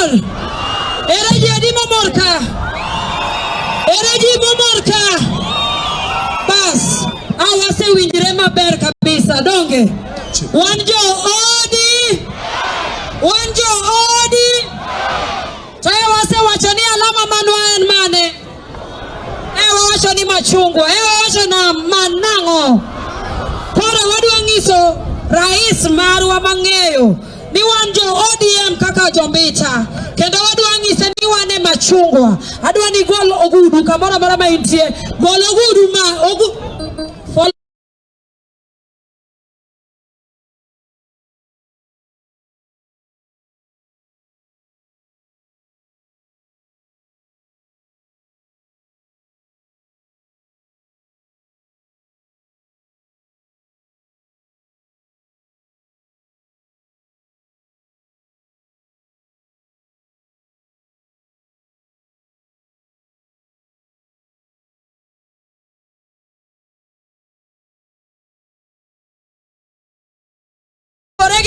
mor. Era jadi momorka. Era ji momorka. Bas, awase winjire maber kabisa donge. Wanjo odi. Wanjo odi. Saya wase wachoni alama manuan mane. Ewa wachoni machungwa. Ewa wachona manango. Kora waduangiso rais marwa mangeyo. Ni wanjo ODM kaka Mbita. Kendo waduangise ni wane machungwa. Adwa ni gol ogudu kamora mara maintie. Gol ogudu ma ogu.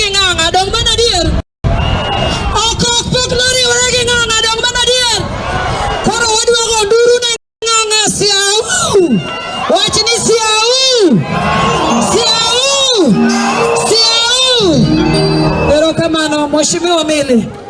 Nganga dong mana dia? Okok poklori oregi nganga dong mana dia? Koro wadu ako duru na nganga siau. Wachini siau. Siau. Siau. Pero kamano mheshimiwa Mili.